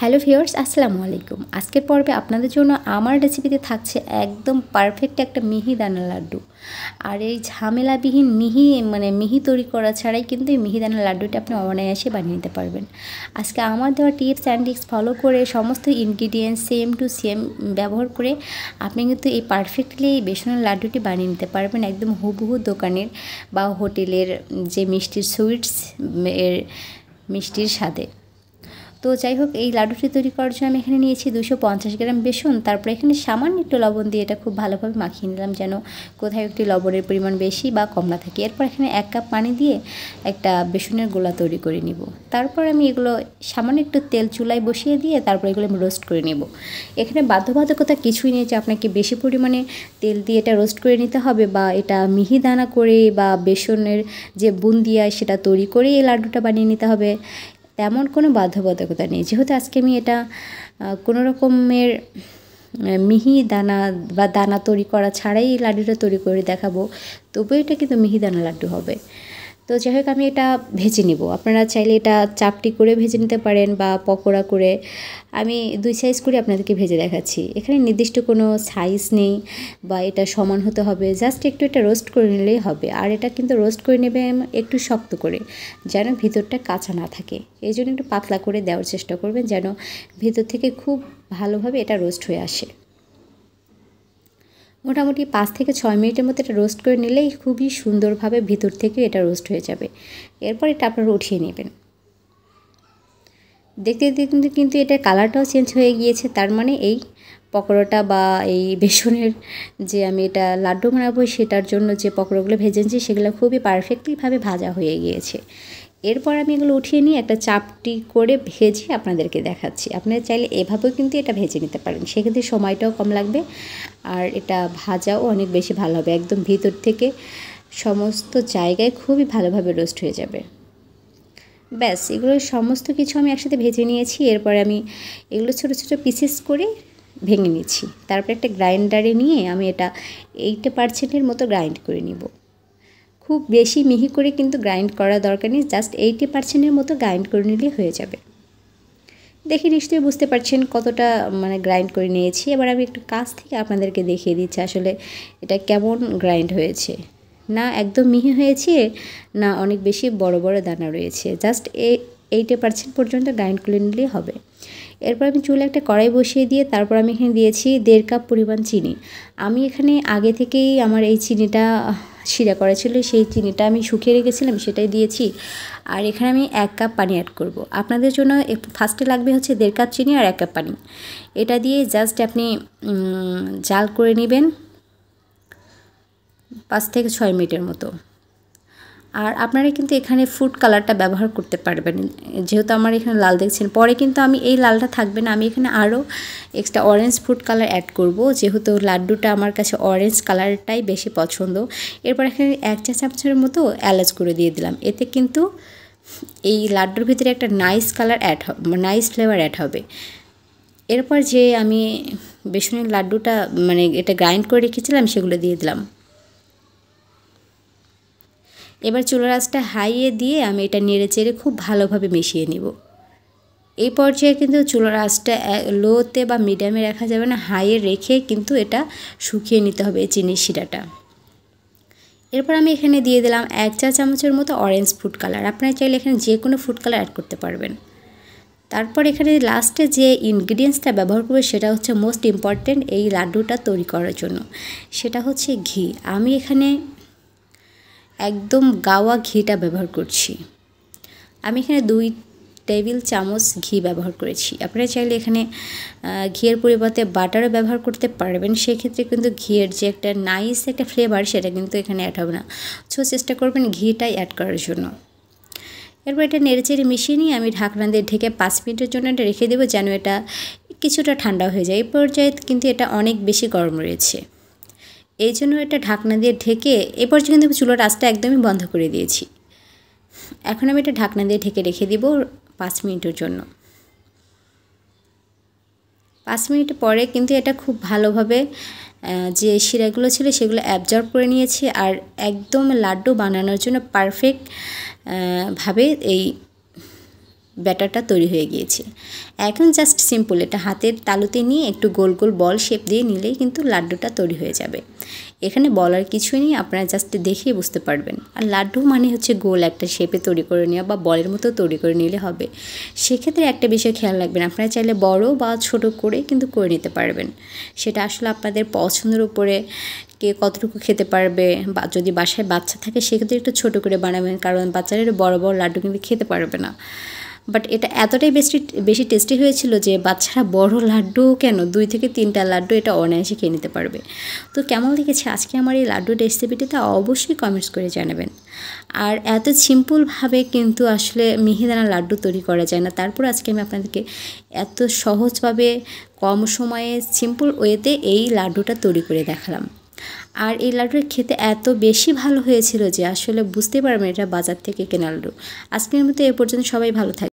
Hello viewers, আসসালামু আলাইকুম। আজকের পর্বে আপনাদের জন্য আমার রেসিপিতে থাকছে একদম পারফেক্ট একটা মিহিদানা লাড্ডু। আর এই ঝামেলাবিহীন মিহি তৈরি করা ছাড়াই কিন্তু এই মিহিদানা লাড্ডুটা আপনি অনায়াসে বানিয়ে নিতে পারবেন। আজকে আমার দেওয়া টিপস অ্যান্ড ট্রিক্স ফলো করে সমস্ত ইনগ্রিডিয়েন্টস সেম টু সেম ব্যবহার করে আপনি কিন্তু এই পারফেক্টলি এই বেসনের লাড্ডুটি বানিয়ে নিতে পারবেন একদম হুবহু দোকানের বা হোটেলের যে মিষ্টির স্বাদে। তো যাই হোক, এই লাড্ডুটি তৈরি করার জন্য আমি এখানে নিয়েছি 250 গ্রাম বেসন। তারপরে এখানে সামান্য একটু লবণ দিয়ে এটা খুব ভালোভাবে মাখিয়ে নিলাম যেন কোথাও একটি লবণের পরিমাণ বেশি বা কম না থাকে। এরপর এখানে 1 কাপ পানি দিয়ে একটা বেসনের গোলা তৈরি করে নিব। তারপর আমি এগুলো সামান্য একটু তেল চুলায় বসিয়ে দিয়ে তারপর এগুলো আমি রোস্ট করে নেব। এখানে বাধ্যবাধকতা কিছুই নেই যে আপনাকে বেশি পরিমাণে তেল দিয়ে এটা রোস্ট করে নিতে হবে বা এটা মিহিদানা করে বা বেসনের যে বুন্দিয়া সেটা তৈরি করে এই লাড্ডুটা বানিয়ে নিতে হবে, তেমন কোনো বাধ্যবাধকতা নেই। যেহেতু আজকে আমি এটা কোনো রকমের মিহি দানা বা দানা তৈরি করা ছাড়াই লাড্ডুটা তৈরি করে দেখাবো, তবুও এটা কিন্তু মিহিদানা লাড্ডু হবে। তো যাই হোক, আমি এটা ভেজে নিব। আপনারা চাইলে এটা চাপটি করে ভেজে নিতে পারেন বা পকোড়া করে। আমি 2 সাইজ করে আপনাদেরকে ভেজে দেখাচ্ছি। এখানে নির্দিষ্ট কোনো সাইজ নেই বা এটা সমান হতে হবে, জাস্ট একটু এটা রোস্ট করে নিলেই হবে। আর এটা কিন্তু রোস্ট করে নেবেন একটু শক্ত করে, যেন ভিতরটা কাঁচা না থাকে। এই জন্য একটু পাতলা করে দেওয়ার চেষ্টা করবেন যেন ভিতর থেকে খুব ভালোভাবে এটা রোস্ট হয়ে আসে। মোটামুটি 5 থেকে 6 মিনিটের মতো এটা রোস্ট করে নিলেই খুবই সুন্দরভাবে ভিতর থেকে এটা রোস্ট হয়ে যাবে। এরপর এটা আপনারা উঠিয়ে নেবেন। দেখতে দেখতে কিন্তু এটার কালারটাও চেঞ্জ হয়ে গিয়েছে। তার মানে এই পকোড়াটা বা এই বেসনের যে আমি এটা লাড্ডু বানাবো সেটার জন্য যে পকোড়াগুলো ভেজেছি সেগুলো খুবই পারফেক্টলিভাবে ভাজা হয়ে গিয়েছে। এরপর আমি এগুলো উঠিয়ে নিয়ে একটা চাপটি করে ভেজে আপনাদেরকে দেখাচ্ছি। আপনারা চাইলে এভাবেও কিন্তু এটা ভেজে নিতে পারেন, সেক্ষেত্রে সময়টাও কম লাগবে আর এটা ভাজাও অনেক বেশি ভালো হবে। একদম ভিতর থেকে সমস্ত জায়গায় খুবই ভালোভাবে রোস্ট হয়ে যাবে। ব্যাস, এগুলো সমস্ত কিছু আমি একসাথে ভেজে নিয়েছি। এরপর আমি এগুলো ছোটো ছোটো পিসেস করে ভেঙে নিচ্ছি। তারপর একটা গ্রাইন্ডারে নিয়ে আমি এটা 80% মতো গ্রাইন্ড করে নিব। খুব বেশি মিহি করে কিন্তু গ্রাইন্ড করা দরকার নেই, জাস্ট 80% মতো গ্রাইন্ড করে নিলেই হয়ে যাবে। দেখে নিশ্চয়ই বুঝতে পারছেন কতটা গ্রাইন্ড করে নিয়েছি। এবার আমি একটু কাছ থেকে আপনাদেরকে দেখিয়ে দিচ্ছি আসলে এটা কেমন গ্রাইন্ড হয়েছে। না একদম মিহি হয়েছে, না অনেক বেশি বড় বড় দানা রয়েছে, জাস্ট 80% পর্যন্ত গ্রাইন্ড করে নিলেই হবে। এরপর আমি চুলে একটা কড়াই বসিয়ে দিয়ে তারপর আমি এখানে দিয়েছি 1.5 কাপ পরিমাণ চিনি। আমি এখানে আগে থেকেই আমার এই চিনিটা শিরা করা ছিল, সেই চিনিটা আমি শুকিয়ে রেখেছিলাম, সেটাই দিয়েছি। আর এখানে আমি 1 কাপ পানি অ্যাড করব। আপনাদের জন্য ফার্স্টে লাগবে হচ্ছে 1.5 কাপ চিনি আর 1 কাপ পানি। এটা দিয়ে জাস্ট আপনি জাল করে নেবেন 5 থেকে 6 মিনিটের মতো। আর আপনারা কিন্তু এখানে ফুড কালারটা ব্যবহার করতে পারবেন, যেহেতু আমার এখানে লাল দেখছেন। পরে কিন্তু আমি এই লালটা থাকবে না, আমি এখানে আরও extra orange food colour add করব, যেহেতু লাড্ডুটা আমার কাছে অরেঞ্জ কালারটাই বেশি পছন্দ। এরপর এখানে 1 চা চামচের মতো এলাচ করে দিয়ে দিলাম। এতে কিন্তু এই লাড্ডুর ভিতরে একটা nice colour nice flavour add হবে। এরপর যে আমি বেসনের লাড্ডুটা এটা গ্রাইন্ড করে রেখেছিলাম সেগুলো দিয়ে দিলাম। এবার চুলার আঁচটা হাইয়ে দিয়ে আমি এটা নেড়ে চেড়ে খুব ভালোভাবে মিশিয়ে নিব। এই পর্যায়ে কিন্তু চুলার আঁচটা লোতে বা মিডিয়ামে রাখা যাবে না, হাইয়ে রেখে কিন্তু এটা শুকিয়ে নিতে হবে এই চিনির শিরাটা। এরপর আমি এখানে দিয়ে দিলাম 1 চা চামচের মতো অরেঞ্জ ফুড কালার। আপনারা চাইলে এখানে যে কোনো ফুড কালার অ্যাড করতে পারবেন। তারপর এখানে লাস্টে যে ইনগ্রিডিয়েন্টসটা ব্যবহার করবে সেটা হচ্ছে মোস্ট ইম্পর্ট্যান্ট এই লাড্ডুটা তৈরি করার জন্য, সেটা হচ্ছে ঘি। আমি এখানে একদম গাওয়া ঘিটা ব্যবহার করছি। আমি এখানে 2 টেবিল চামচ ঘি ব্যবহার করেছি। আপনারা চাইলে এখানে ঘিয়ের পরিবর্তে বাটারও ব্যবহার করতে পারবেন, সেক্ষেত্রে কিন্তু ঘিয়ের যে একটা নাইস একটা ফ্লেভার সেটা কিন্তু এখানে অ্যাড হবে না। সো চেষ্টা করবেন ঘিটাই অ্যাড করার জন্য। এরপর এটা নেড়েচেড়ে মিশিয়ে নিয়ে আমি ঢাকনা দিয়ে ঢেকে 5 মিনিটের জন্য এটা রেখে দেবো যেন এটা কিছুটা ঠান্ডা হয়ে যায়। এই পর্যায়ে কিন্তু এটা অনেক বেশি গরম রয়েছে, এই জন্য এটা ঢাকনা দিয়ে ঢেকে এ পর্যন্ত কিন্তু চুলার আঁচটা একদমই বন্ধ করে দিয়েছি। এখন আমি এটা ঢাকনা দিয়ে ঢেকে রেখে দিব 5 মিনিটের জন্য। 5 মিনিট পরে কিন্তু এটা খুব ভালোভাবে যে শিরাগুলো ছিল সেগুলো অ্যাবজর্ব করে নিয়েছে আর একদম লাড্ডু বানানোর জন্য পারফেক্ট ভাবে এই ব্যাটারটা তৈরি হয়ে গিয়েছে। এখন জাস্ট সিম্পল এটা হাতের তালুতে নিয়ে একটু গোল গোল বল শেপ দিয়ে নিলেই কিন্তু লাড্ডুটা তৈরি হয়ে যাবে। এখানে বলার কিছুই নেই, আপনারা জাস্ট দেখেই বুঝতে পারবেন। আর লাড্ডু মানে হচ্ছে গোল একটা শেপে তৈরি করে নেওয়া বা বলের মতো তৈরি করে নিলে হবে। সেক্ষেত্রে একটা বিষয় খেয়াল রাখবেন, আপনারা চাইলে বড় বা ছোট করে কিন্তু করে নিতে পারবেন। সেটা আসলে আপনাদের পছন্দের উপরে কে কতটুকু খেতে পারবে, বা যদি বাসায় বাচ্চা থাকে সেক্ষেত্রে একটু ছোট করে বানাবেন, কারণ বাচ্চারা বড় বড় লাড্ডু কিন্তু খেতে পারবে না। বাট এটা এতটাই বেশি টেস্টি হয়েছিল যে বাচ্চারা বড় লাড্ডু কেন 2 থেকে 3টা লাড্ডু এটা অনায়াসে খেয়ে নিতে পারবে। তো কেমন লেগেছে আজকে আমার এই লাড্ডুর রেসিপিটিতে অবশ্যই কমেন্টস করে জানাবেন। আর এত সিম্পলভাবে কিন্তু আসলে মিহিদানা লাড্ডু তৈরি করা যায় না, তারপর আজকে আমি আপনাদেরকে এত সহজভাবে কম সময়ে সিম্পল ওয়েতে এই লাড্ডুটা তৈরি করে দেখালাম। আর এই লাড্ডুটা খেতে এত বেশি ভালো হয়েছিল যে আসলে বুঝতে পারবেন এটা বাজার থেকে কেনা লাড্ডু। আজকের মতো এ পর্যন্ত, সবাই ভালো থাকবে।